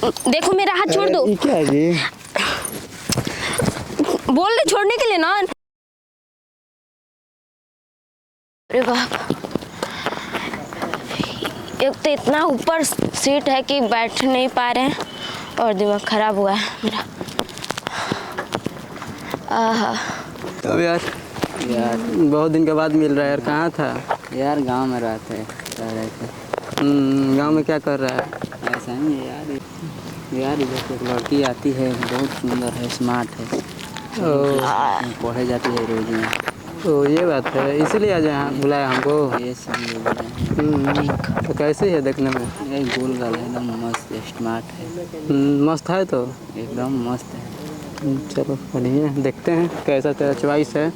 देखो मेरा हाथ छोड़ दो। क्या है जी? बोल रहे छोड़ने के लिए ना। अरे बाप, एक तो इतना ऊपर सीट है कि बैठ नहीं पा रहे हैं और दिमाग खराब हुआ है मेरा। आहा। तो यार बहुत दिन के बाद मिल रहा है यार। कहाँ था यार? गांव में रह रहे थे। गांव में क्या कर रहा है? ऐसा ही है यार। यार इधर से एक लड़की आती है, बहुत सुंदर है, स्मार्ट है, पढ़े जाती है रोज में। तो ये बात है, इसीलिए आज यहाँ बुलाया हमको। ये सब लोग हैं। तो कैसे है देखने में? ये गोल गाल है, एकदम मस्त स्मार्ट है, मस्त है तो एकदम मस्त है। चलो बढ़िया, देखते हैं कैसा तेरा चॉइस है।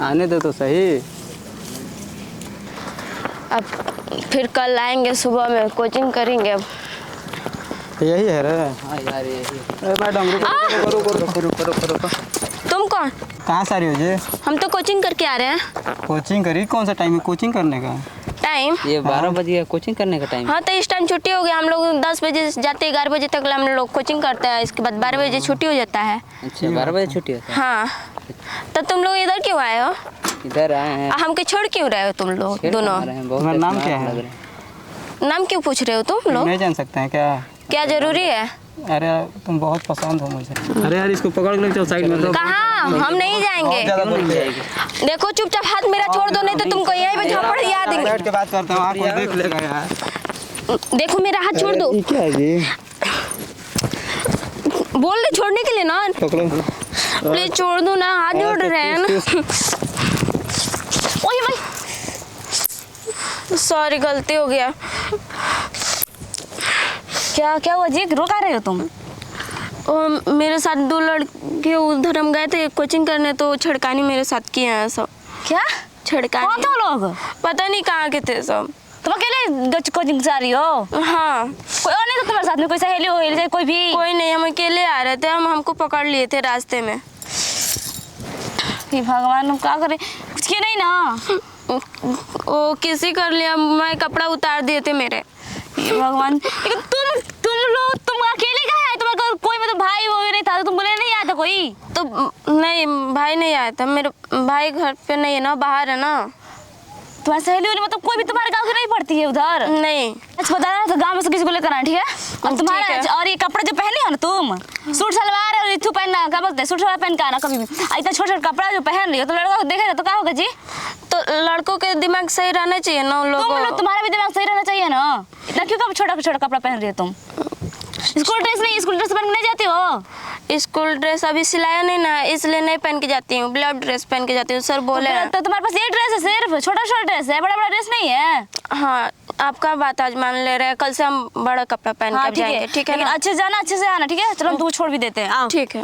आने दो तो सही। अब फिर कल आएंगे, सुबह में कोचिंग करेंगे। अब यही है रे। हाँ यार यही। मैडम रुको। तुम कौन? कहाँ से आ रही हो जी? हम तो कोचिंग करके आ रहे हैं। कोचिंग करी? कौन सा टाइम है कोचिंग करने का? टाइम ये 12 बजे कोचिंग करने का टाइम। हाँ, तो इस टाइम छुट्टी हो गया। हम लोग 10 बजे जाते हैं, 11 बजे तक हम लोग कोचिंग करते हैं। इसके बाद 12 बजे छुट्टी हो जाता है। अच्छा, 12 बजे छुट्टी होता है। हाँ, तो तुम लोग इधर क्यों आए हो? इधर आए हैं। हमके छोड़ क्यों रहे हो तुम लोग दोनों? तुम्हारा नाम क्या है? नाम क्यों पूछ रहे हो तुम लोग? नहीं जान सकते हैं क्या? क्या जरूरी है? अरे तुम बहुत पसंद हो मुझे। अरे यार इसको पकड़ के चल साइड में। कहाँ? हम नहीं जाएंगे। देखो चुपचाप हाथ मेरा छोड़ दो, नहीं तो तुमको यही पे झापड़ दिया देंगे। बैठ के बात करता हूँ, आप कोई देख लेगा यार। देखो मेरा हाथ छोड़ दो। क्या है जी? बोल रहे छोड़ने के लिए ना। पकड़ो प्लीज छोड़ दो ना, हाथ जोड़ रहे हैं ना। ओए भाई, सॉरी गलती हो गया। क्या हुआ जी? रो कहाँ रहे हो तुम? मेरे साथ 2 लड़के उधर हम गए थे कोचिंग करने, तो छड़कानी मेरे साथ किए हैं सब। क्या छड़कानी? कौन थे वो लोग? पता नहीं कहाँ के थे सब। तुम अकेले कोचिंग से आ रही हो? हाँ। कोई और नहीं था तुम्हारे साथ में? कोई सहेली हो कोई भी? कोई नहीं, हम अकेले आ रहे थे। हमको पकड़ लिए थे रास्ते में। हे भगवान, हम क्या करें? कुछ किया नहीं ना? वो किसी कर लिया, मैं कपड़ा उतार दिए थे मेरे। हे भगवान, लेकिन तुम अकेले कहाँ आए? तुम्हारा कोई मतलब भाई वो नहीं था? तुम बोले नहीं आया था कोई? तो नहीं, भाई नहीं आया था। मेरे भाई घर पे नहीं है ना, बाहर है ना। तुम्हारी सहेली वाली मतलब कोई भी तुम्हारे गाँव की नहीं पड़ती है उधर? नहीं। अच्छा बता रहा, तो गाँव में से किसी को लेकर आना, ठीक है? और तुम्हारा और ये कपड़े जो पहने हो ना तुम, सूट सलवार और इथु पहनना, क्या बोलते हैं, सूट सलवार पहन के आना कभी भी। इतना छोटा छोटा कपड़ा जो पहन रही हो तो लड़का को देखेगा तो क्या होगा जी? तो लड़कों के दिमाग सही रहना चाहिए ना उन लोगों। तुम्हारा भी दिमाग सही रहना चाहिए ना। इतना क्यों छोटा छोटा कपड़ा पहन रही हो तुम? स्कूल ड्रेस पहन के नहीं जाती हो? स्कूल ड्रेस अभी सिलाया नहीं ना, इसलिए नहीं पहन के जाती हूँ। ब्लाउज ड्रेस पहन के जाती हूँ। सर बोले तो तुम्हारे पास ये ड्रेस है? सिर्फ छोटा छोटा ड्रेस है, बड़ा बड़ा ड्रेस नहीं है? हाँ, आपका बात आज मान ले रहे हैं। कल से हम बड़ा कपड़ा पहन के जाएंगे, ठीक है ना? अच्छे से जाना, अच्छे से आना, ठीक है? चलो हम दूर छोड़ भी देते हैं। ठीक है।